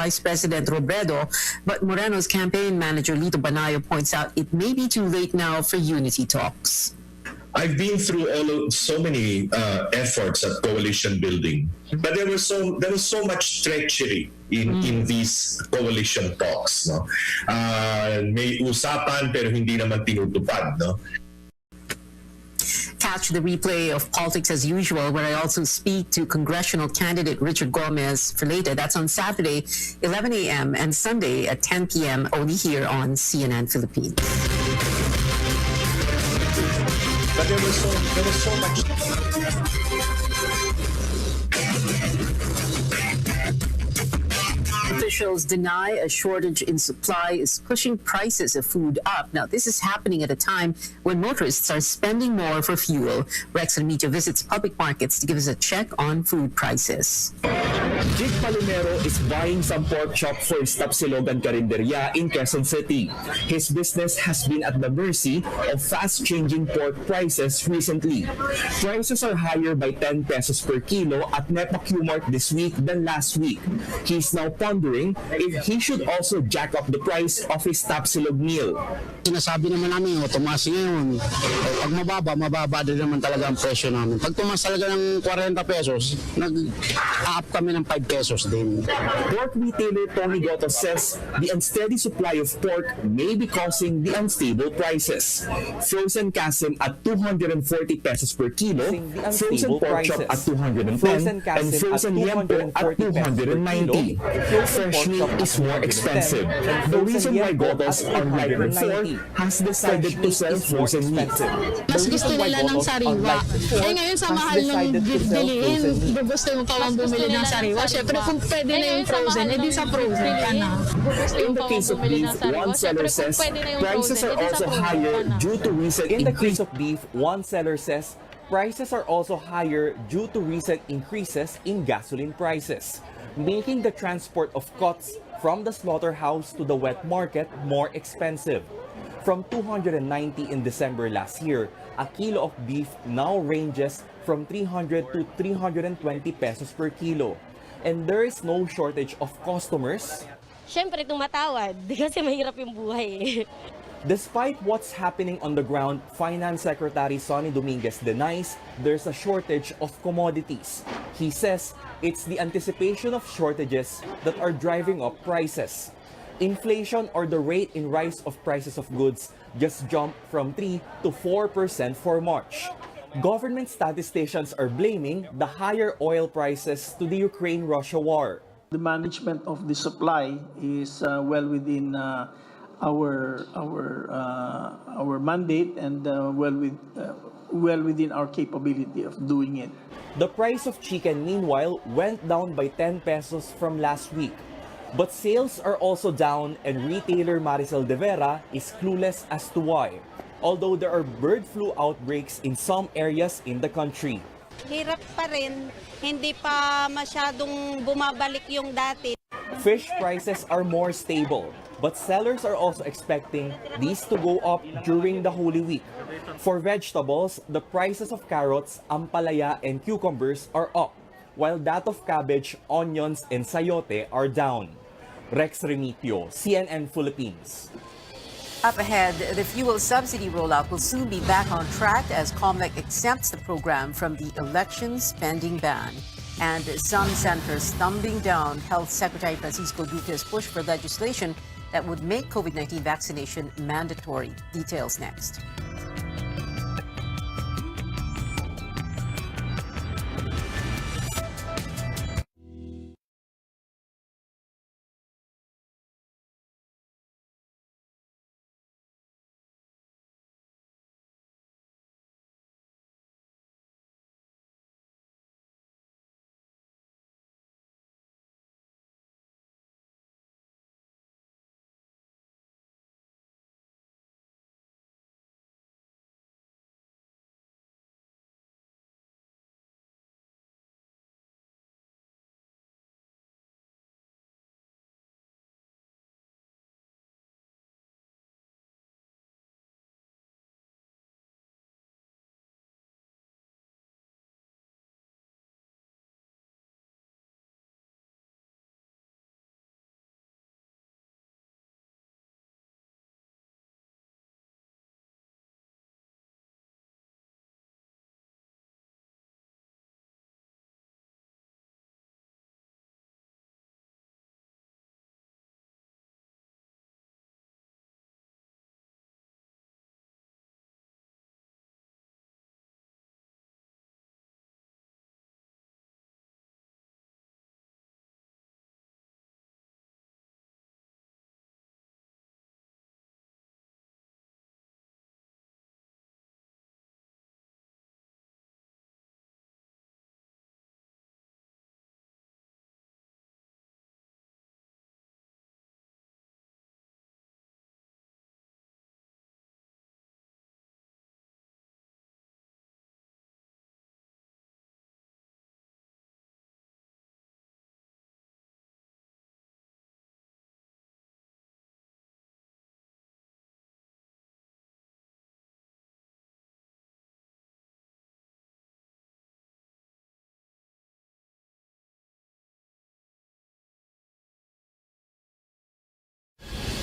Vice President Robredo, but Moreno's campaign manager Lito Banayo points out it may be too late now for unity talks. I've been through so many efforts at coalition building, but there was so much treachery in these coalition talks. No, may usapan pero hindi naman tinutupad. No. Catch the replay of Politics as Usual, where I also speak to congressional candidate Richard Gomez for later. That's on Saturday, 11 a.m. and Sunday at 10 p.m. only here on CNN Philippines. But there was so much. Officials deny a shortage in supply is pushing prices of food up. Now, this is happening at a time when motorists are spending more for fuel. Rex Remigio visits public markets to give us a check on food prices. Jig Palomero is buying some pork chop for his Tapsilogan Carinderia in Quezon City. His business has been at the mercy of fast-changing pork prices recently. Prices are higher by 10 pesos per kilo at Nepa Q-Mart this week than last week. He's now pondering if he should also jack up the price of his Tapsilog meal. Sinasabi naman namin, tumaas ngayon. Pag mababa din naman talaga ang presyo namin. Pag tumaas talaga ng 40 pesos, nag-up kami ng 5 pesos din. Pork retailer Tony Goto says the unsteady supply of pork may be causing the unstable prices. Frozen kasim at 240 pesos per kilo, frozen pork chop at 210, and frozen liempo at 290. Fresh meat is more expensive. The reason why Gotos, unlike before, has decided to sell frozen meat. Mas gusto nila ng sariwa. Eh ngayon sa mahal ng bilihin, gusto mo pa bang bumili ng sariwa. Siyempre kung pwede na yung frozen, edi sa frozen ka na. In the case of beef, one seller says prices are also higher due to recent increases in gasoline prices, making the transport of cuts from the slaughterhouse to the wet market more expensive. From 290 in December last year, a kilo of beef now ranges from 300 to 320 pesos per kilo. And there is no shortage of customers. Siyempre tumatawad kasi mahirap yung buhay. Despite what's happening on the ground, Finance Secretary Sonny Dominguez denies there's a shortage of commodities. He says it's the anticipation of shortages that are driving up prices. Inflation, or the rate in rise of prices of goods, just jumped from 3 to 4% for March. Government statisticians are blaming the higher oil prices to the Ukraine-Russia war. The management of the supply is well within our mandate and well within our capability of doing it. The price of chicken, meanwhile, went down by 10 pesos from last week. But sales are also down, and retailer Maricel De Vera is clueless as to why, although there are bird flu outbreaks in some areas in the country. Hirap pa rin, hindi pa masyadong bumabalik yung dati. Fish prices are more stable, but sellers are also expecting these to go up during the Holy Week. For vegetables, the prices of carrots, ampalaya, and cucumbers are up, while that of cabbage, onions, and sayote are down. Rex Remigio, CNN Philippines. Up ahead, the fuel subsidy rollout will soon be back on track as COMELEC exempts the program from the election spending ban. And some senators thumbing down Health Secretary Francisco Duque's push for legislation that would make COVID-19 vaccination mandatory. Details next.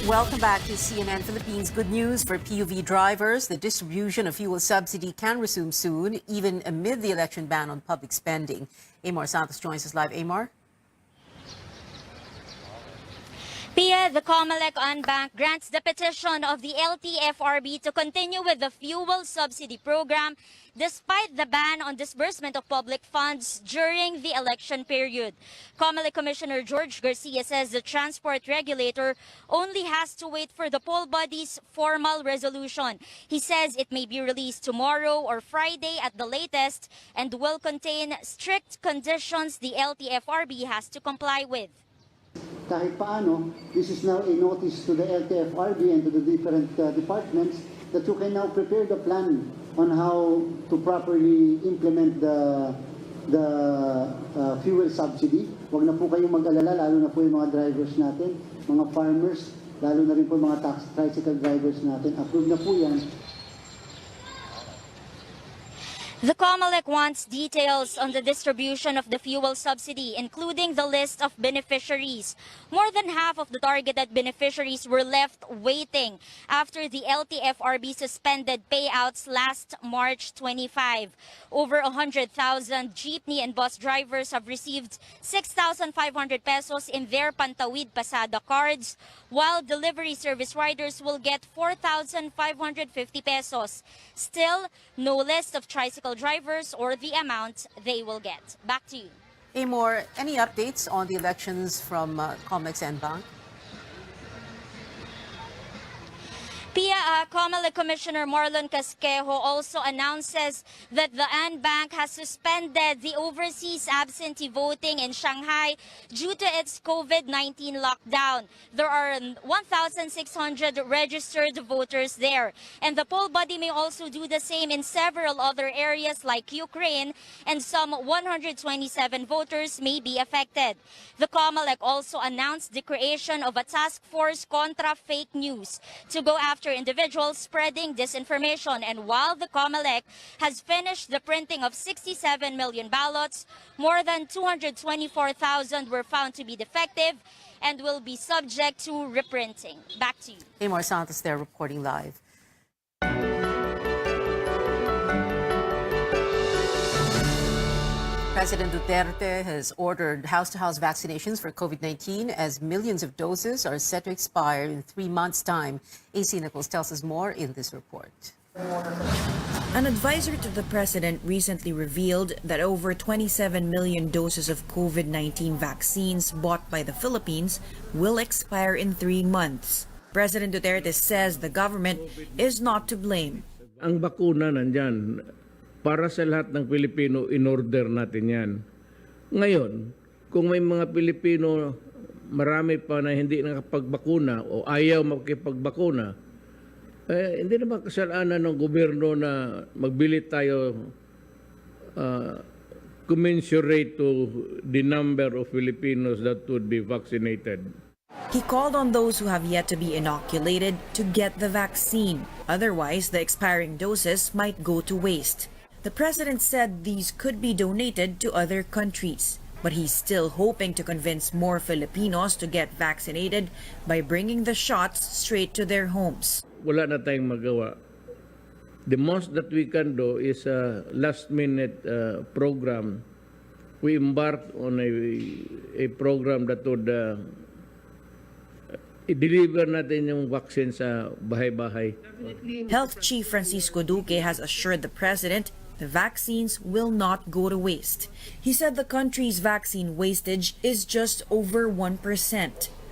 Welcome back to CNN Philippines. Good news for PUV drivers. The distribution of fuel subsidy can resume soon, even amid the election ban on public spending. Amor Santos joins us live. Amor? Pia, the Comelec Unbank grants the petition of the LTFRB to continue with the fuel subsidy program despite the ban on disbursement of public funds during the election period. Comelec Commissioner George Garcia says the transport regulator only has to wait for the poll body's formal resolution. He says it may be released tomorrow or Friday at the latest and will contain strict conditions the LTFRB has to comply with. Kahit paano, this is now a notice to the LTFRB and to the different departments that you can now prepare the plan on how to properly implement the fuel subsidy. Huwag na po kayong mag-alala, lalo na po yung mga drivers natin, mga farmers, lalo na rin po yung mga tricycle drivers natin. Approve na po yan. The Comelec wants details on the distribution of the fuel subsidy, including the list of beneficiaries. More than half of the targeted beneficiaries were left waiting after the LTFRB suspended payouts last March 25. Over 100,000 jeepney and bus drivers have received 6,500 pesos in their Pantawid Pasada cards, while delivery service riders will get 4,550 pesos. Still, no list of tricycle drivers or the amount they will get. Back to you. Amor, any updates on the elections from Comex and Bank? Pia, Comelec Commissioner Marlon Casquejo also announces that the ANBank has suspended the overseas absentee voting in Shanghai due to its COVID-19 lockdown. There are 1,600 registered voters there, and the poll body may also do the same in several other areas like Ukraine, and some 127 voters may be affected. The Comelec also announced the creation of a task force contra fake news to go after individuals spreading disinformation. And while the Comelec has finished the printing of 67 million ballots, more than 224,000 were found to be defective and will be subject to reprinting. Back to you. Amor Santos there reporting live. President Duterte has ordered house-to-house vaccinations for COVID-19 as millions of doses are set to expire in 3 months' time. AC Nichols tells us more in this report. An advisor to the president recently revealed that over 27 million doses of COVID-19 vaccines bought by the Philippines will expire in 3 months. President Duterte says the government is not to blame. Ang bakuna nandyan. Para sa lahat ng Pilipino, in-order natin yan. Ngayon, kung may mga Pilipino, marami pa na hindi nakapagbakuna o ayaw makipagbakuna, hindi naman kasalanan ng gobyerno na magbili tayo commensurate to the number of Filipinos that would be vaccinated. He called on those who have yet to be inoculated to get the vaccine. Otherwise, the expiring doses might go to waste. The president said these could be donated to other countries, but he's still hoping to convince more Filipinos to get vaccinated by bringing the shots straight to their homes. Wala na tayong magawa. The most that we can do is a last-minute program. We embarked on a program that would i-deliver natin yung vaccine sa bahay-bahay. Health Chief Francisco Duque has assured the president the vaccines will not go to waste. He said the country's vaccine wastage is just over 1%,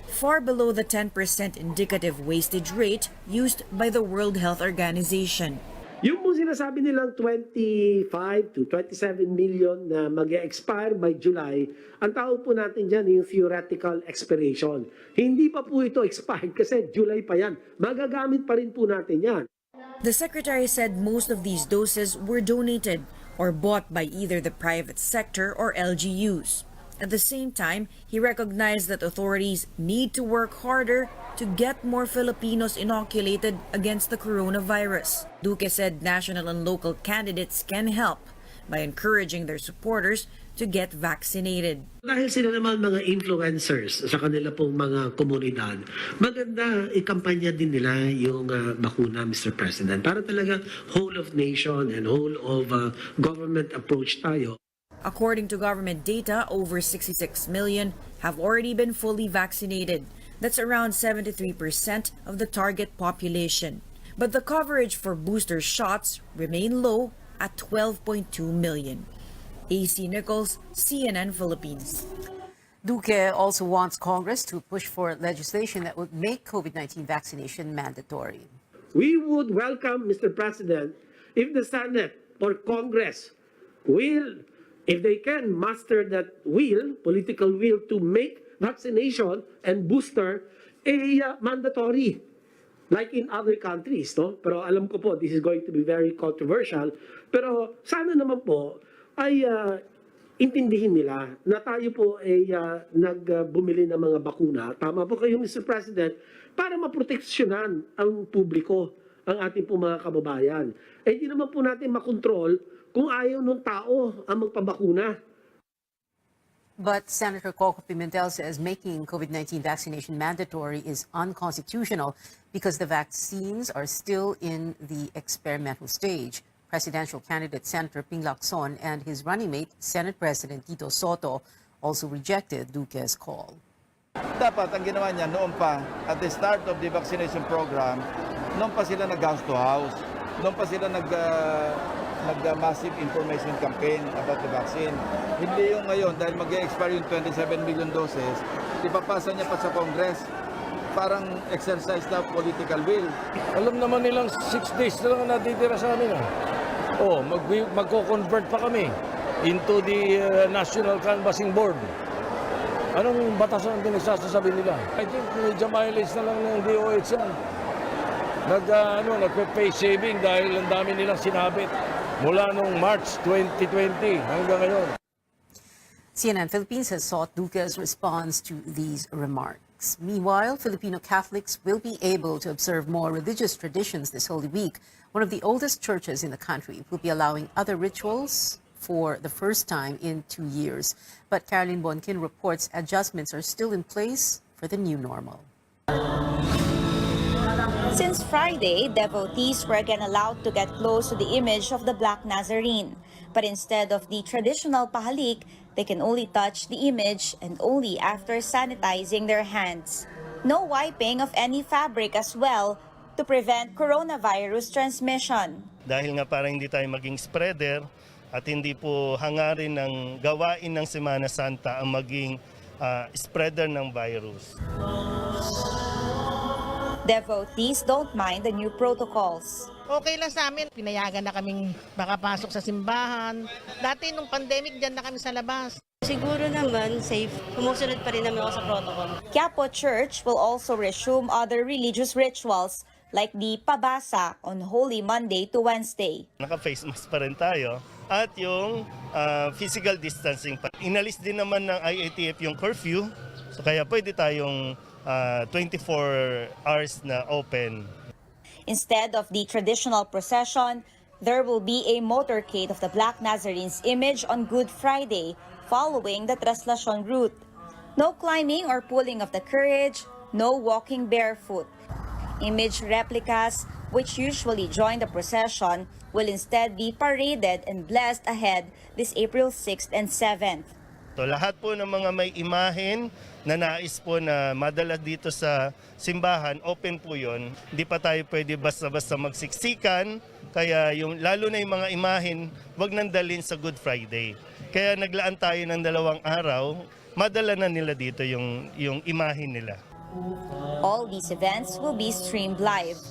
far below the 10% indicative wastage rate used by the World Health Organization. Yung po sinasabi nilang 25 to 27 million na mag-expire by July, ang tawag po natin dyan yung theoretical expiration. Hindi pa po ito expired kasi July pa yan. Magagamit pa rin po natin yan. The secretary said most of these doses were donated or bought by either the private sector or LGUs. At the same time, he recognized that authorities need to work harder to get more Filipinos inoculated against the coronavirus. Duque said national and local candidates can help by encouraging their supporters to get vaccinated. Dahil sila naman mga influencers sa kanila pong mga komunidad, maganda ikampanya din nila yung bakuna, Mr. President, para talaga whole of nation and whole of government approach tayo. According to government data, over 66 million have already been fully vaccinated. That's around 73% of the target population. But the coverage for booster shots remain low at 12.2 million. AC Nichols, CNN Philippines. Duque also wants Congress to push for legislation that would make COVID-19 vaccination mandatory. We would welcome, Mr. President, if the Senate or Congress will, if they can muster that will, political will, to make vaccination and booster mandatory, like in other countries, no? Pero alam ko po, this is going to be very controversial. Pero sana naman po ay intindihin nila na tayo po ay nagbumili ng mga bakuna. Tama po kayo, Mr. President, para maproteksyonan ang publiko, ang ating po mga kababayan. Eh di naman po natin makontrol kung ayaw ng tao ang magpabakuna. But Senator Coco Pimentel says making COVID-19 vaccination mandatory is unconstitutional because the vaccines are still in the experimental stage. Presidential candidate Senator Ping Lacson and his running mate, Senate President Tito Soto, also rejected Duque's call. Dapat ang ginawa niya noon pa, at the start of the vaccination program, noon pa sila nag-house to house, noon pa sila nag-massive information campaign about the vaccine. Hindi yung ngayon, dahil mag-expire yung 27 million doses, ipapasa niya pa sa Congress. Parang exercise na political will. Alam naman nilang 6 days na lang natitira sa amin. Magko-convert pa kami into the National Canvassing Board. Anong batasan ang pinagsasasabi nila? I think medyo mileage na lang ng DOH yan. Nagpe-pay saving dahil ang dami nilang sinabit mula noong March 2020 hanggang ngayon. CNN Philippines has sought Duque's response to these remarks. Meanwhile, Filipino Catholics will be able to observe more religious traditions this Holy Week. One of the oldest churches in the country will be allowing other rituals for the first time in 2 years. But Caroline Bonkin reports adjustments are still in place for the new normal. Since Friday, devotees were again allowed to get close to the image of the Black Nazarene. But instead of the traditional pahalik, they can only touch the image and only after sanitizing their hands. No wiping of any fabric as well to prevent coronavirus transmission. Dahil nga para hindi tayo maging spreader at hindi po hangarin ng gawain ng Semana Santa ang maging spreader ng virus. Devotees don't mind the new protocols. Okay lang sa amin. Pinayagan na kaming makapasok sa simbahan. Dati nung pandemic, dyan na kami sa labas. Siguro naman, safe. Sumusunod pa rin naman ako sa protocol. Quiapo Church will also resume other religious rituals like the pabasa on Holy Monday to Wednesday. Naka-face mask pa rin tayo at yung physical distancing pa. Inalis din naman ng IATF yung curfew, so kaya pwede tayong 24 hours na open. Instead of the traditional procession, there will be a motorcade of the Black Nazarene's image on Good Friday, following the Traslacion route. No climbing or pulling of the carriage, no walking barefoot. Image replicas, which usually join the procession, will instead be paraded and blessed ahead this April 6th and 7th. So lahat po ng mga may imahen na nais po na madala dito sa simbahan, open po yon. Hindi pa tayo pwede basta-basta magsiksikan, kaya lalo na yung mga imahen, wag nang dalhin sa Good Friday. Kaya naglaan tayo ng 2 araw, madala na nila dito yung imahen nila. All these events will be streamed live.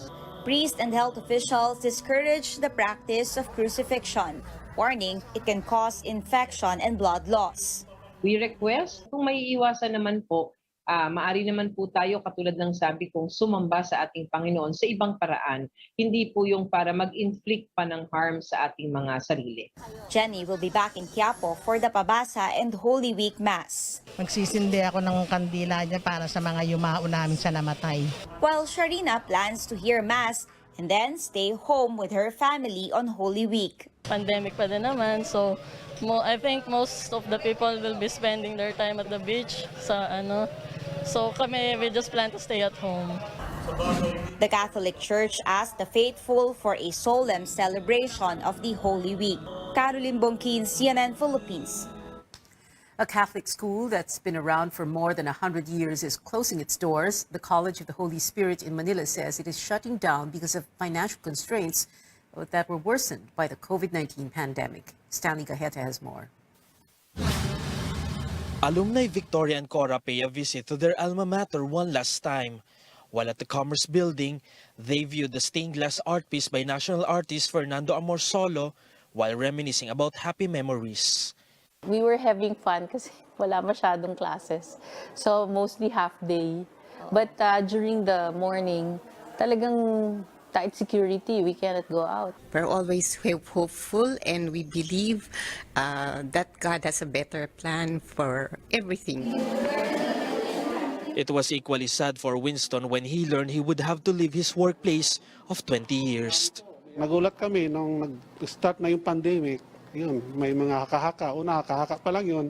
Priests and health officials discourage the practice of crucifixion, warning it can cause infection and blood loss. We request, kung may iwasan naman po, maari naman po tayo, katulad ng sabi kong, sumamba sa ating Panginoon sa ibang paraan. Hindi po yung para mag-inflict pa ng harm sa ating mga sarili. Jenny will be back in Quiapo for the Pabasa and Holy Week Mass. Magsisindi ako ng kandila niya para sa mga yumao namin sa namatay. While Sharina plans to hear Mass and then stay home with her family on Holy Week. Pandemic pa din naman, so I think most of the people will be spending their time at the beach. So kami, we just plan to stay at home. The Catholic Church asked the faithful for a solemn celebration of the Holy Week. Caroline Bongkin, CNN Philippines. A Catholic school that's been around for more than 100 years is closing its doors. The College of the Holy Spirit in Manila says it is shutting down because of financial constraints that were worsened by the COVID-19 pandemic. Stanley Gajeta has more. Alumni Victoria and Cora pay a visit to their alma mater one last time. While at the Commerce Building, they viewed the stained glass art piece by national artist Fernando Amorsolo while reminiscing about happy memories. We were having fun kasi wala masyadong classes. So mostly half day. But during the morning, talagang tight security, we cannot go out. We're always hopeful and we believe that God has a better plan for everything. It was equally sad for Winston when he learned he would have to leave his workplace of 20 years. Nagulat kami nung nag-start na yung pandemic. Yun, may mga haka-haka. Una, haka-haka pa lang yun.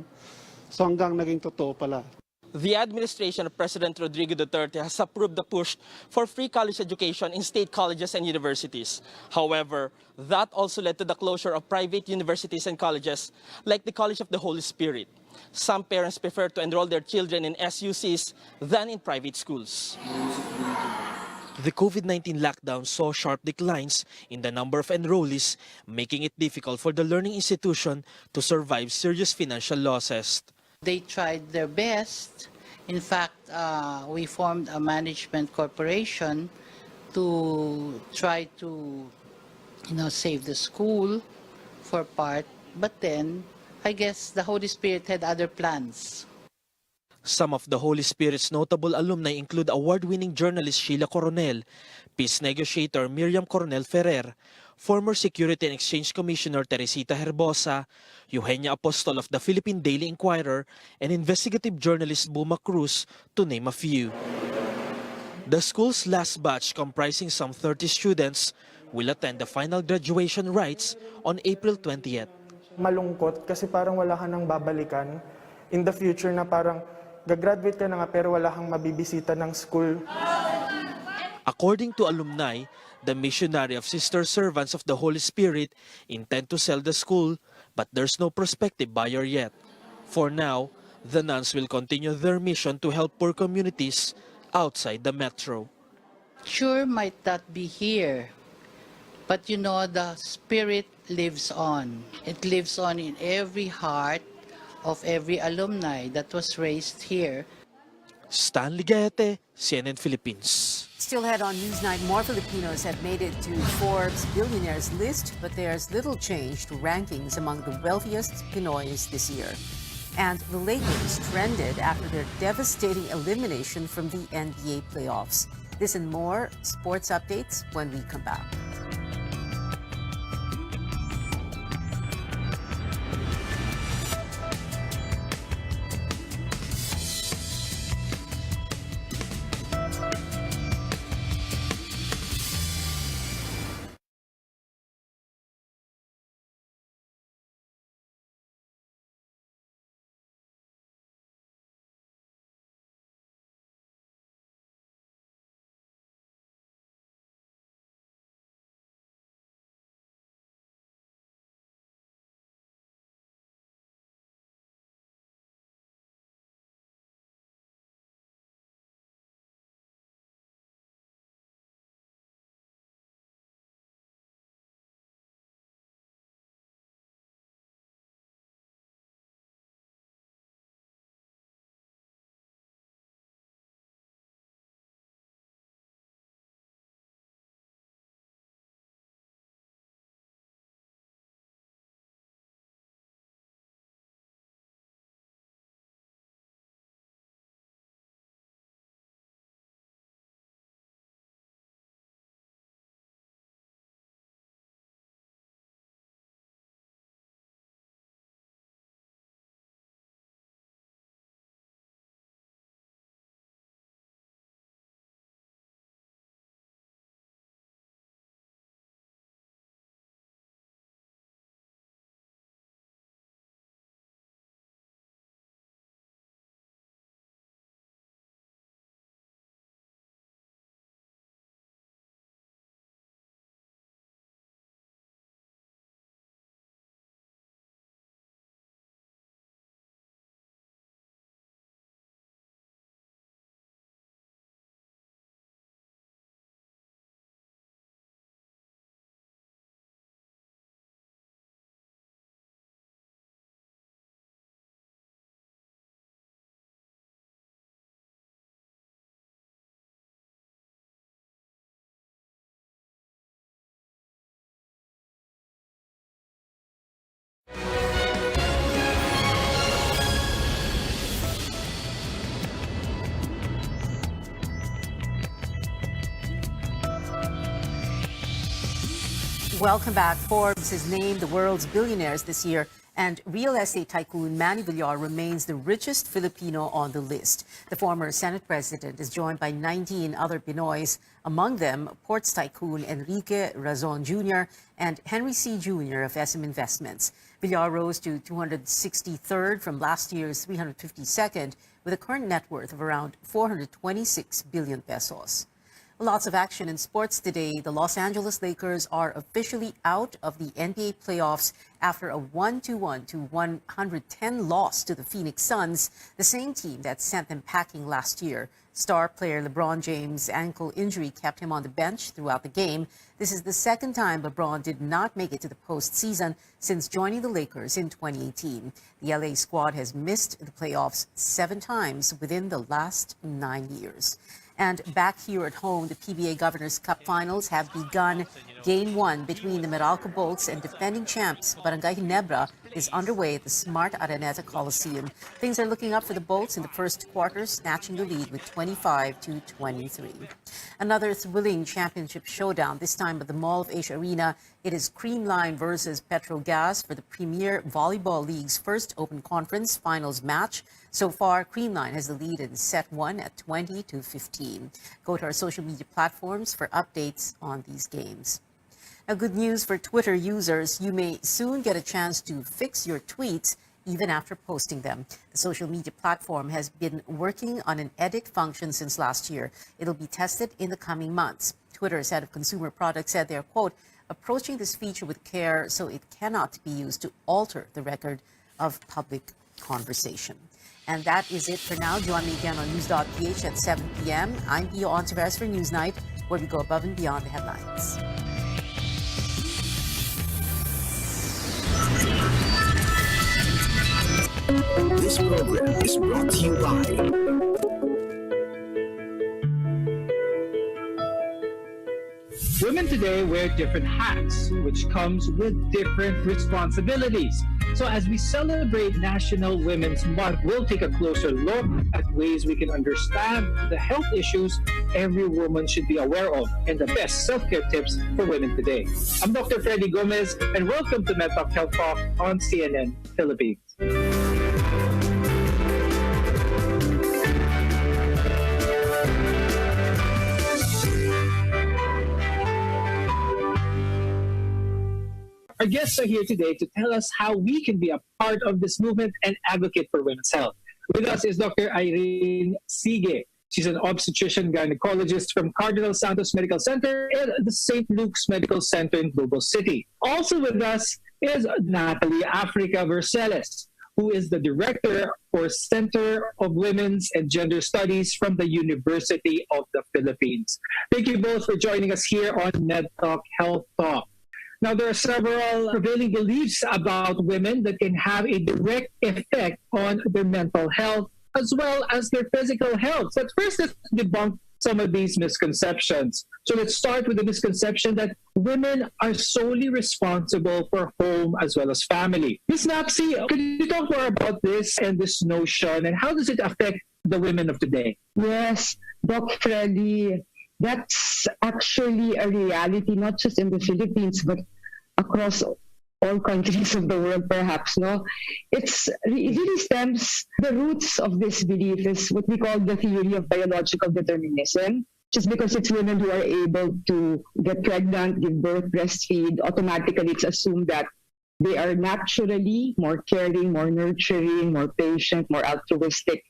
So hanggang naging totoo pala. The administration of President Rodrigo Duterte has approved the push for free college education in state colleges and universities. However, that also led to the closure of private universities and colleges like the College of the Holy Spirit. Some parents prefer to enroll their children in SUCs than in private schools. The COVID-19 lockdown saw sharp declines in the number of enrollees, making it difficult for the learning institution to survive serious financial losses. They tried their best. In fact, we formed a management corporation to try to, save the school for part. But then, I guess the Holy Spirit had other plans. Some of the Holy Spirit's notable alumni include award-winning journalist Sheila Coronel, peace negotiator Miriam Coronel Ferrer, former Security and Exchange Commissioner Teresita Herbosa, Eugenia Apostol of the Philippine Daily Inquirer, and investigative journalist Buma Cruz, to name a few. The school's last batch, comprising some 30 students, will attend the final graduation rites on April 20th. Malungkot kasi parang wala ka nang babalikan in the future na parang gagraduate ka na nga pero wala kang mabibisita ng school. According to alumni, the missionary of Sister Servants of the Holy Spirit intend to sell the school, but there's no prospective buyer yet. For now, the nuns will continue their mission to help poor communities outside the metro. Sure might not be here, but the Spirit lives on. It lives on in every heart of every alumni that was raised here. Stanley Gaete, CNN Philippines. Still ahead on Newsnight, more Filipinos have made it to Forbes billionaires list, but there's little change to rankings among the wealthiest Pinoys this year. And the Lakers trended after their devastating elimination from the NBA playoffs. This and more sports updates when we come back. Welcome back. Forbes has named the world's billionaires this year, and real estate tycoon Manny Villar remains the richest Filipino on the list. The former Senate president is joined by 19 other Pinoys, among them ports tycoon Enrique Razon Jr. and Henry C. Jr. of SM Investments. Villar rose to 263rd from last year's 352nd with a current net worth of around 426 billion pesos. Lots of action in sports today. The Los Angeles Lakers are officially out of the NBA playoffs after a 121-110 loss to the Phoenix Suns, the same team that sent them packing last year. Star player LeBron James' ankle injury kept him on the bench throughout the game. This is the second time LeBron did not make it to the postseason since joining the Lakers in 2018. The LA squad has missed the playoffs 7 times within the last 9 years. And back here at home, the PBA Governors Cup Finals have begun. Game 1 between the Meralco Bolts and defending champs Barangay Ginebra is underway at the Smart Araneta Coliseum. Things are looking up for the Bolts in the first quarter, snatching the lead with 25-23. Another thrilling championship showdown, this time at the Mall of Asia Arena. It is Creamline versus Petrogas for the Premier Volleyball League's first Open Conference Finals match. So far, Creamline has the lead in set 1 at 20-15. Go to our social media platforms for updates on these games. Now, good news for Twitter users. You may soon get a chance to fix your tweets even after posting them. The social media platform has been working on an edit function since last year. It'll be tested in the coming months. Twitter's head of consumer products said they're, quote, approaching this feature with care so it cannot be used to alter the record of public conversation. And that is it for now. Join me again on News.ph at 7 p.m. I'm Pio Ontiveros for Newsnight, where we go above and beyond the headlines. This program is brought to you by Women today wear different hats, which comes with different responsibilities. So as we celebrate National Women's Month, we'll take a closer look at ways we can understand the health issues every woman should be aware of and the best self-care tips for women today. I'm Dr. Freddy Gomez, and welcome to MedTalk Health Talk on CNN Philippines. Our guests are here today to tell us how we can be a part of this movement and advocate for women's health. With us is Dr. Irene Sige. She's an obstetrician gynecologist from Cardinal Santos Medical Center and the St. Luke's Medical Center in Global City. Also with us is Natalie Africa Verceles, who is the director for Center of Women's and Gender Studies from the University of the Philippines. Thank you both for joining us here on MedTalk Health Talk. Now, there are several prevailing beliefs about women that can have a direct effect on their mental health as well as their physical health. But first, let's debunk some of these misconceptions. So let's start with the misconception that women are solely responsible for home as well as family. Ms. Napsi, could you talk more about this and this notion, and how does it affect the women of today? Yes, Dr. Freddy, that's actually a reality, not just in the Philippines, but across all countries of the world, perhaps, no? It really stems, the roots of this belief is what we call the theory of biological determinism. Just because it's women who are able to get pregnant, give birth, breastfeed, automatically it's assumed that they are naturally more caring, more nurturing, more patient, more altruistic,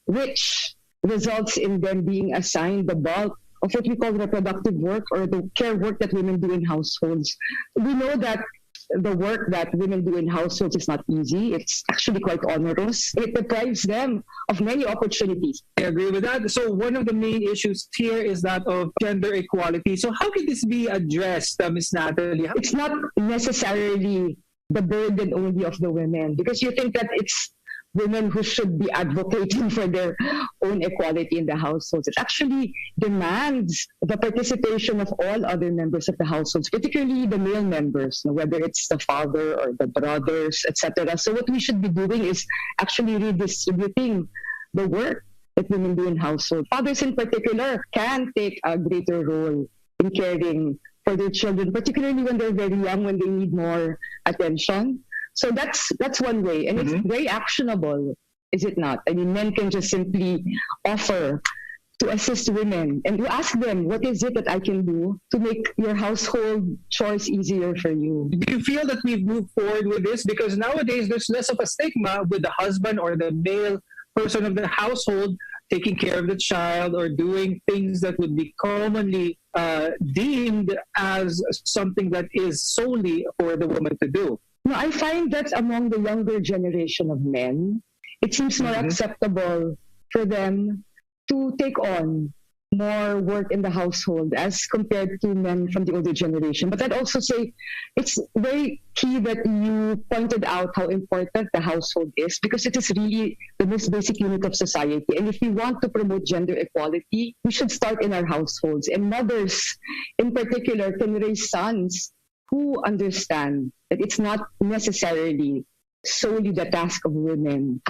which results in them being assigned the bulk of what we call reproductive work or the care work that women do in households. We know that the work that women do in households is not easy. It's actually quite onerous. It deprives them of many opportunities. I agree with that. So one of the main issues here is that of gender equality. So how can this be addressed, Ms. Natalie? It's not necessarily the burden only of the women, because you think that it's women who should be advocating for their own equality in the households. It actually demands the participation of all other members of the households, particularly the male members, whether it's the father or the brothers, etc. So what we should be doing is actually redistributing the work that women do in households. Fathers in particular can take a greater role in caring for their children, particularly when they're very young, when they need more attention. So that's one way, and it's very actionable, is it not? I mean, men can just simply offer to assist women and to ask them, what is it that I can do to make your household chores easier for you? Do you feel that we've moved forward with this? Because nowadays there's less of a stigma with the husband or the male person of the household taking care of the child or doing things that would be commonly deemed as something that is solely for the woman to do. No, I find that among the younger generation of men, it seems more acceptable for them to take on more work in the household as compared to men from the older generation. But I'd also say it's very key that you pointed out how important the household is, because it is really the most basic unit of society. And if we want to promote gender equality, we should start in our households. And mothers in particular can raise sons who understand that it's not necessarily solely the task of women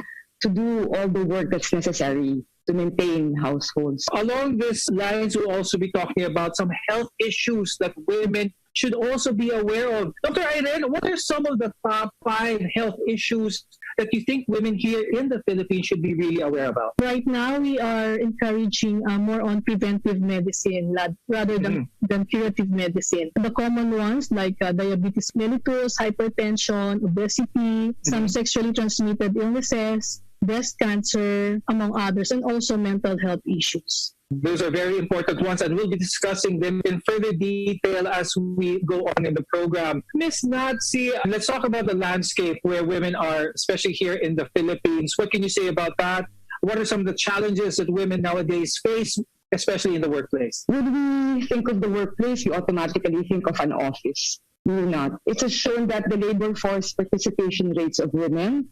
to do all the work that's necessary to maintain households. Along these lines, we'll also be talking about some health issues that women should also be aware of. Dr. Irene, what are some of the top 5 health issues that you think women here in the Philippines should be really aware about? Right now, we are encouraging more on preventive medicine rather than curative medicine. The common ones like diabetes mellitus, hypertension, obesity, some sexually transmitted illnesses, breast cancer, among others, and also mental health issues. Those are very important ones, and we'll be discussing them in further detail as we go on in the program. Ms. Nazi, let's talk about the landscape where women are, especially here in the Philippines. What can you say about that? What are some of the challenges that women nowadays face, especially in the workplace? When we think of the workplace, you automatically think of an office. We're not. It has shown that the labor force participation rates of women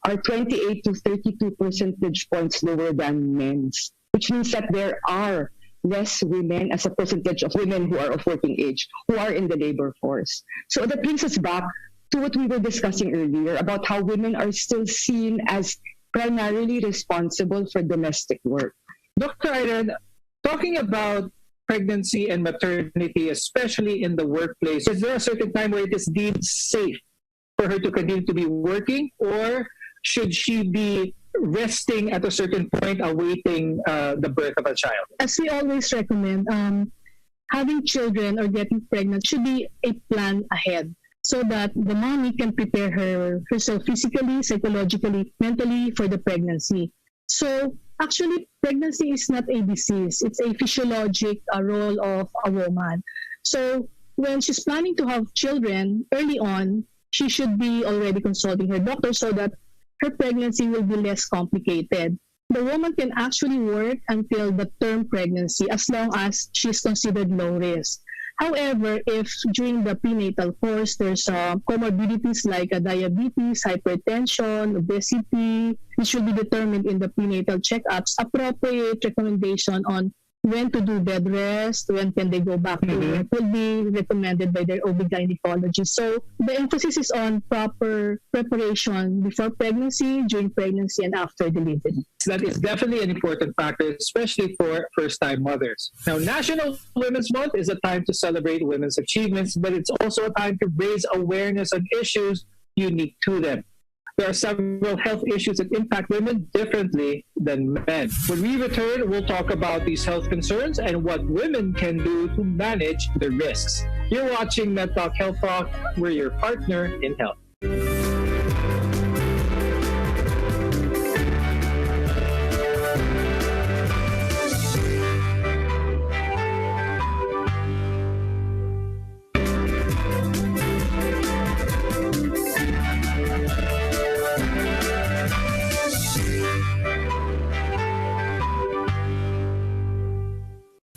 are 28 to 32 percentage points lower than men's, which means that there are less women as a percentage of women who are of working age, who are in the labor force. So that brings us back to what we were discussing earlier about how women are still seen as primarily responsible for domestic work. Dr. Irene, talking about pregnancy and maternity, especially in the workplace, is there a certain time where it is deemed safe for her to continue to be working, or should she be resting at a certain point awaiting the birth of a child? As we always recommend, having children or getting pregnant should be a plan ahead so that the mommy can prepare herself physically, psychologically, mentally for the pregnancy. So actually, pregnancy is not a disease. It's a physiologic role of a woman. So when she's planning to have children early on, she should be already consulting her doctor so that her pregnancy will be less complicated. The woman can actually work until the term pregnancy as long as she's considered low risk. However, if during the prenatal course there's comorbidities like diabetes, hypertension, obesity, which will be determined in the prenatal checkups, appropriate recommendation on when to do bed rest, when can they go back to work, will be recommended by their OB-gynecologist. So the emphasis is on proper preparation before pregnancy, during pregnancy, and after delivery. That is definitely an important factor, especially for first-time mothers. Now, National Women's Month is a time to celebrate women's achievements, but it's also a time to raise awareness on issues unique to them. There are several health issues that impact women differently than men. When we return, we'll talk about these health concerns and what women can do to manage the risks. You're watching MedTalk Health Talk. We're your partner in health.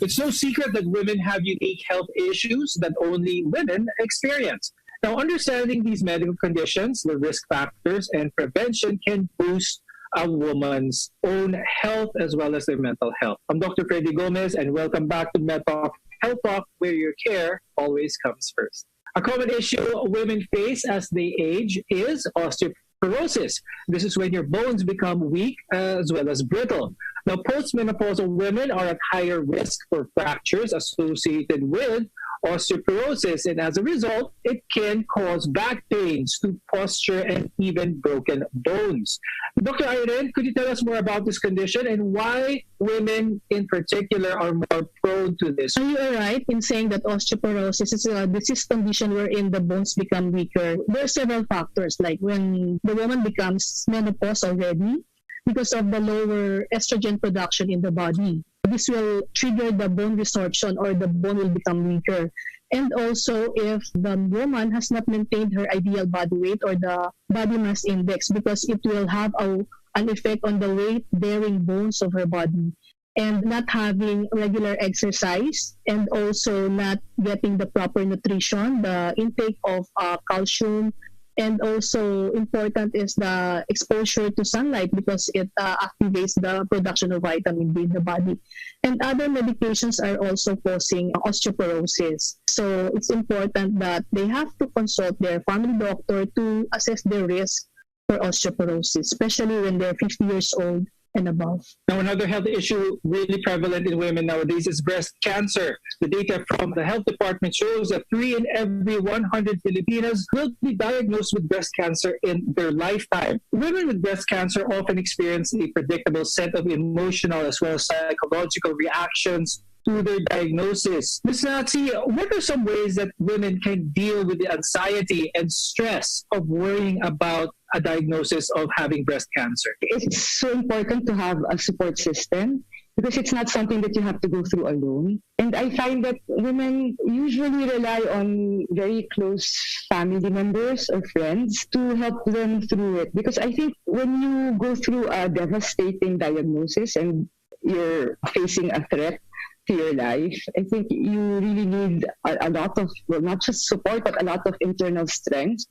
It's no secret that women have unique health issues that only women experience. Now, understanding these medical conditions, the risk factors, and prevention can boost a woman's own health as well as their mental health. I'm Dr. Freddy Gomez, and welcome back to MedTalk Health Talk, where your care always comes first. A common issue women face as they age is osteoporosis. This is when your bones become weak as well as brittle. Now, postmenopausal women are at higher risk for fractures associated with osteoporosis, and as a result, it can cause back pains, to posture, and even broken bones. Dr. Irene, could you tell us more about this condition and why women in particular are more prone to this? You are right in saying that osteoporosis is a disease condition wherein the bones become weaker. There are several factors, like when the woman becomes menopause already, because of the lower estrogen production in the body. This will trigger the bone resorption, or the bone will become weaker. And also if the woman has not maintained her ideal body weight or the body mass index, because it will have an effect on the weight-bearing bones of her body. And not having regular exercise, and also not getting the proper nutrition, the intake of calcium, and also important is the exposure to sunlight, because it activates the production of vitamin D in the body. And other medications are also causing osteoporosis. So it's important that they have to consult their family doctor to assess their risk for osteoporosis, especially when they're 50 years old and above. Now, another health issue really prevalent in women nowadays is breast cancer. The data from the health department shows that 3 in every 100 Filipinos will be diagnosed with breast cancer in their lifetime. Women with breast cancer often experience a predictable set of emotional as well as psychological reactions to their diagnosis. Ms. Natsi, what are some ways that women can deal with the anxiety and stress of worrying about a diagnosis of having breast cancer? It's so important to have a support system, because it's not something that you have to go through alone. And I find that women usually rely on very close family members or friends to help them through it. Because I think when you go through a devastating diagnosis and you're facing a threat to your life, I think you really need a lot of, well, not just support, but a lot of internal strength.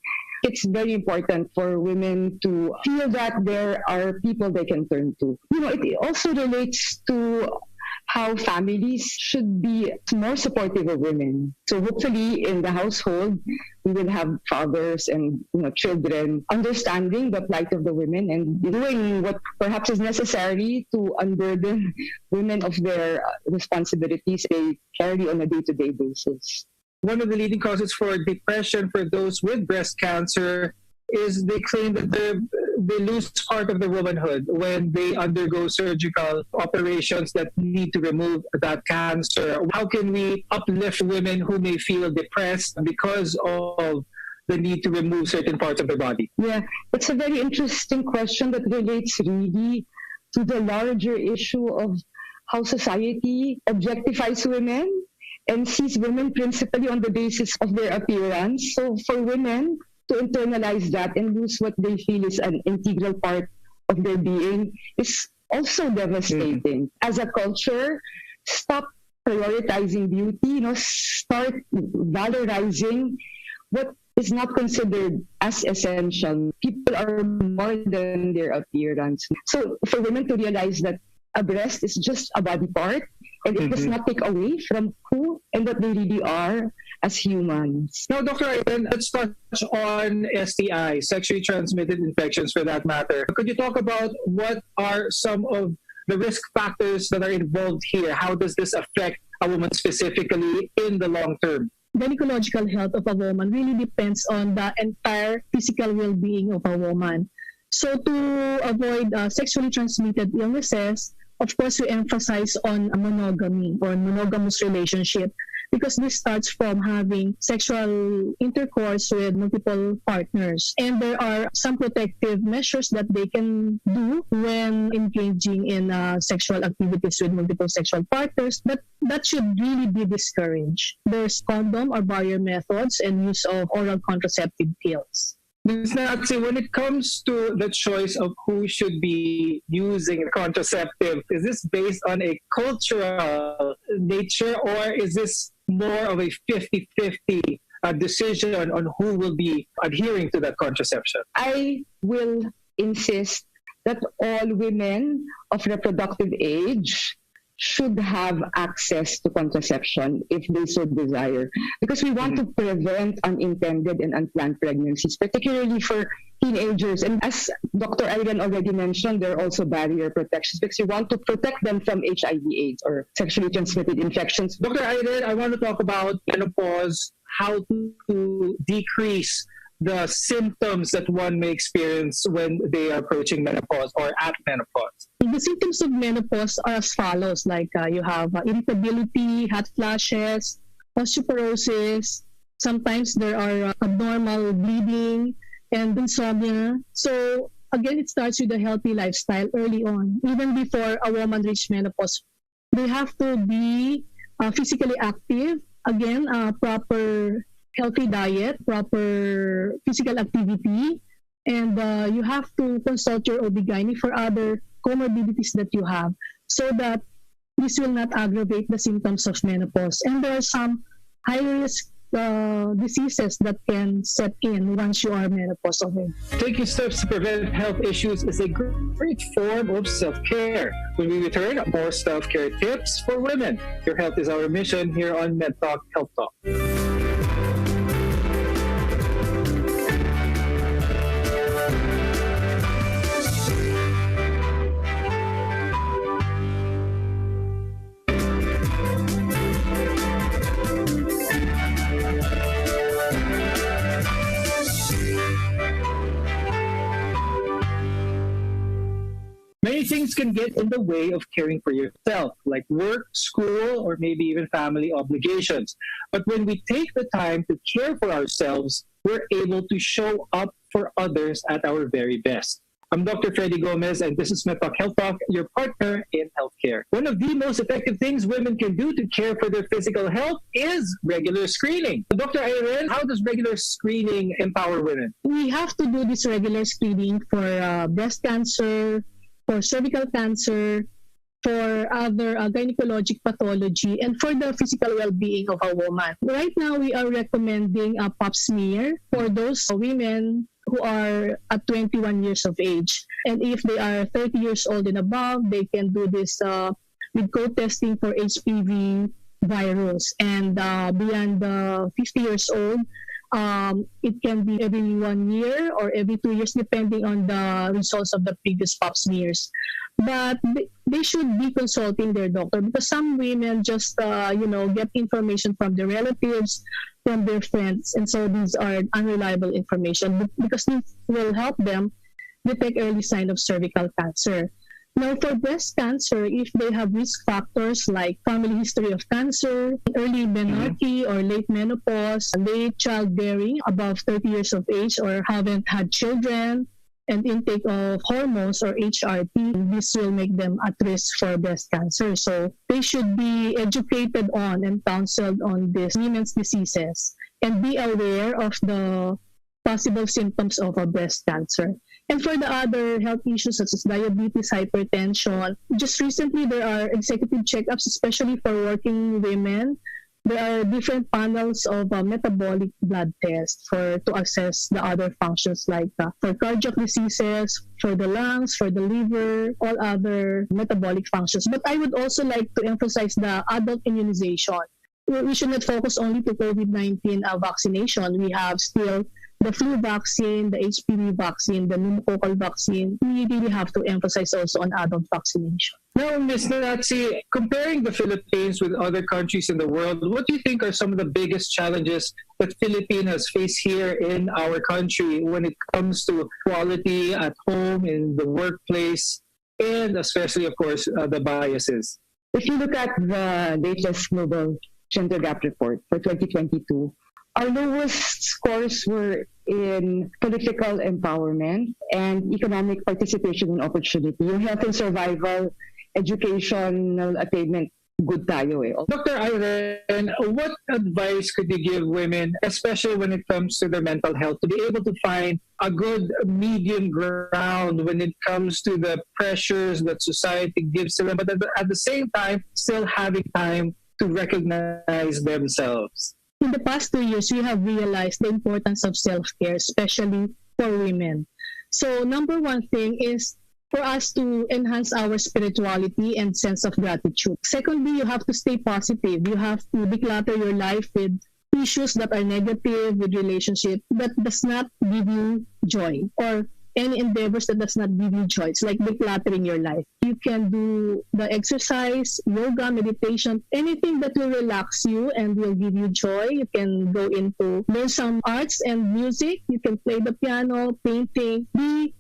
It's very important for women to feel that there are people they can turn to. You know, it also relates to how families should be more supportive of women. So hopefully in the household, we will have fathers and children understanding the plight of the women and doing what perhaps is necessary to unburden women of their responsibilities they carry on a day-to-day basis. One of the leading causes for depression for those with breast cancer is they claim that they lose part of their womanhood when they undergo surgical operations that need to remove that cancer. How can we uplift women who may feel depressed because of the need to remove certain parts of their body? Yeah, it's a very interesting question that relates really to the larger issue of how society objectifies women and sees women principally on the basis of their appearance. So for women to internalize that and lose what they feel is an integral part of their being is also devastating. As a culture, stop prioritizing beauty, start valorizing what is not considered as essential. People are more than their appearance. So for women to realize that a breast is just a body part, and it does not take away from who and what they really are as humans. Now, Dr. Irene, let's touch on STI, sexually transmitted infections for that matter. Could you talk about what are some of the risk factors that are involved here? How does this affect a woman specifically in the long term? Gynecological health of a woman really depends on the entire physical well-being of a woman. So to avoid sexually transmitted illnesses, of course, we emphasize on monogamy or monogamous relationship, because this starts from having sexual intercourse with multiple partners. And there are some protective measures that they can do when engaging in sexual activities with multiple sexual partners, but that should really be discouraged. There's condom or barrier methods and use of oral contraceptive pills. Ms. Natsi, when it comes to the choice of who should be using a contraceptive, is this based on a cultural nature, or is this more of a 50-50 decision on who will be adhering to that contraception? I will insist that all women of reproductive age should have access to contraception if they so desire, because we want to prevent unintended and unplanned pregnancies, particularly for teenagers. And as Dr. Irene already mentioned, there are also barrier protections because we want to protect them from HIV/AIDS or sexually transmitted infections. Dr. Irene, I want to talk about menopause, how to decrease the symptoms that one may experience when they are approaching menopause or at menopause. The symptoms of menopause are as follows, like you have irritability, hot flashes, osteoporosis, sometimes there are abnormal bleeding and insomnia. So again, it starts with a healthy lifestyle early on. Even before a woman reaches menopause, they have to be physically active, again, proper healthy diet, proper physical activity, and you have to consult your OB/GYN for other comorbidities that you have so that this will not aggravate the symptoms of menopause. And there are some high-risk diseases that can set in once you are menopausal. Taking steps to prevent health issues is a great form of self-care. When we return, more self-care tips for women. Your health is our mission here on MedTalk Health Talk. Many things can get in the way of caring for yourself, like work, school, or maybe even family obligations. But when we take the time to care for ourselves, we're able to show up for others at our very best. I'm Dr. Freddy Gomez, and this is MedTalk Health Talk, your partner in healthcare. One of the most effective things women can do to care for their physical health is regular screening. Dr. Irene, how does regular screening empower women? We have to do this regular screening for breast cancer, for cervical cancer, for other gynecologic pathology, and for the physical well-being of a woman. Right now, we are recommending a pap smear for those women who are at 21 years of age. And if they are 30 years old and above, they can do this with co-testing for HPV virus. And beyond 50 years old, it can be every 1 year or every 2 years, depending on the results of the previous pap smears. But they should be consulting their doctor, because some women just, get information from their relatives, from their friends. And so these are unreliable information, because this will help them detect early sign of cervical cancer. Now, for breast cancer, if they have risk factors like family history of cancer, early menarche or late menopause, late childbearing, above 30 years of age, or haven't had children, and intake of hormones or HRT, this will make them at risk for breast cancer. So they should be educated on and counseled on these women's diseases and be aware of the possible symptoms of a breast cancer. And for the other health issues such as diabetes, hypertension, just recently there are executive checkups, especially for working women. There are different panels of metabolic blood tests to assess the other functions, like for cardiac diseases, for the lungs, for the liver, all other metabolic functions. But I would also like to emphasize the adult immunization. We should not focus only to COVID-19 vaccination. We have still the flu vaccine, the HPV vaccine, the pneumococcal vaccine. We really have to emphasize also on adult vaccination. Now, Ms. Naratsi, comparing the Philippines with other countries in the world, what do you think are some of the biggest challenges that Filipinos face here in our country when it comes to quality at home, in the workplace, and especially, of course, the biases? If you look at the latest Global Gender Gap Report for 2022, our lowest scores were in political empowerment and economic participation and opportunity. Yung health and survival, educational attainment, good tayo eh. Dr. Irene, what advice could you give women, especially when it comes to their mental health, to be able to find a good medium ground when it comes to the pressures that society gives to them, but at the same time, still having time to recognize themselves? In the past 2 years, we have realized the importance of self-care, especially for women. So number one thing is for us to enhance our spirituality and sense of gratitude. Secondly, you have to stay positive. You have to declutter your life with issues that are negative, with relationship that does not give you joy, or any endeavors that does not give you joy. It's like decluttering your life. You can do the exercise, yoga, meditation, anything that will relax you and will give you joy. You can go into learn some arts and music. You can play the piano, painting.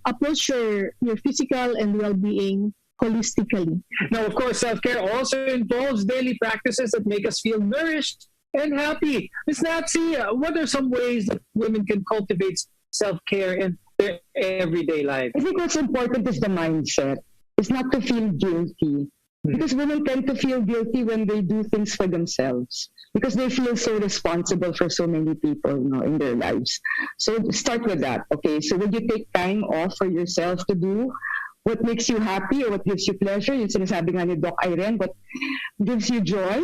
Approach your physical and well-being holistically. Now, of course, self-care also involves daily practices that make us feel nourished and happy. Ms. Nancy, what are some ways that women can cultivate self-care in their everyday life? I think what's important is the mindset. It's not to feel guilty. Because women tend to feel guilty when they do things for themselves, because they feel so responsible for so many people, in their lives. So start with that, okay? So would you take time off for yourself to do what makes you happy or what gives you pleasure? Yung sinasabi nga ni Doc Irene, what gives you joy?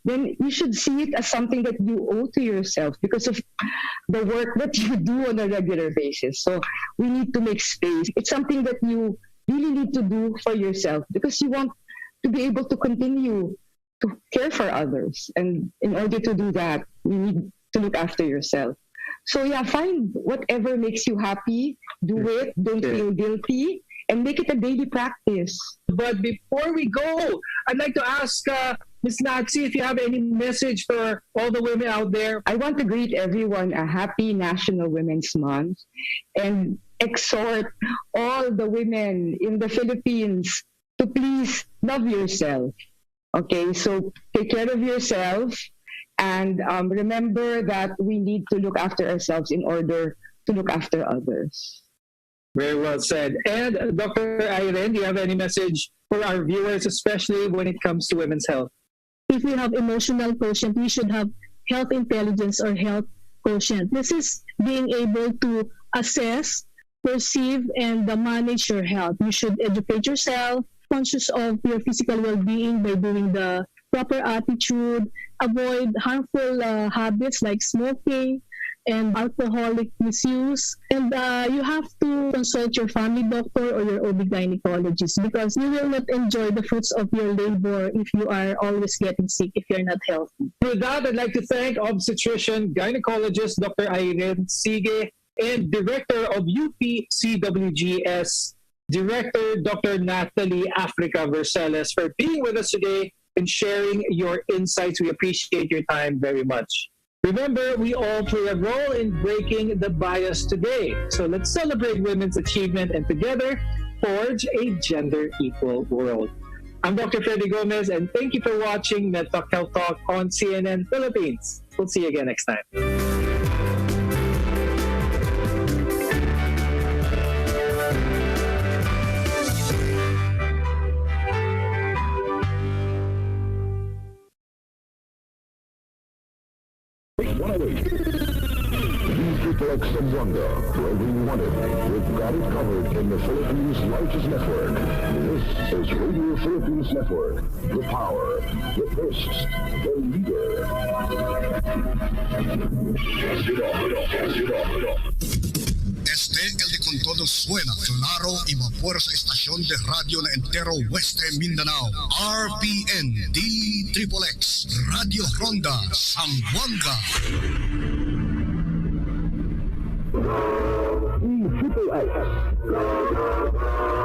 Then you should see it as something that you owe to yourself because of the work that you do on a regular basis. So we need to make space. It's something that you really need to do for yourself because you want to be able to continue to care for others. And in order to do that, you need to look after yourself. So yeah, find whatever makes you happy, do it, don't feel guilty, and make it a daily practice. But before we go, I'd like to ask Ms. Nancy if you have any message for all the women out there. I want to greet everyone a happy National Women's Month and exhort all the women in the Philippines to please love yourself. Okay, so take care of yourself and remember that we need to look after ourselves in order to look after others. Very well said. And Dr. Irene, do you have any message for our viewers, especially when it comes to women's health? If we have emotional quotient, we should have health intelligence or health quotient. This is being able to assess, perceive, and manage your health. You should educate yourself, conscious of your physical well-being by doing the proper attitude, avoid harmful habits like smoking and alcoholic misuse. And you have to consult your family doctor or your OB-gynecologist because you will not enjoy the fruits of your labor if you are always getting sick, if you're not healthy. With that, I'd like to thank obstetrician gynecologist Dr. Irene Sige and Director of UPCWGS, Director Dr. Natalie Africa Verceles, for being with us today and sharing your insights. We appreciate your time very much. Remember, we all play a role in breaking the bias today. So let's celebrate women's achievement and together forge a gender-equal world. I'm Dr. Freddy Gomez, and thank you for watching MedTalk Health Talk on CNN Philippines. We'll see you again next time. Duplex Zamboanga, wherever you want it. We've got it covered in the Philippines' largest network. This is Radio Philippines Network. The power, the first, the leader. Este el de con todo suena claro y vapor sa estasyon de radio na entero Weste Mindanao. RPN D-XXX Radio Ronda Zamboanga. D-XXX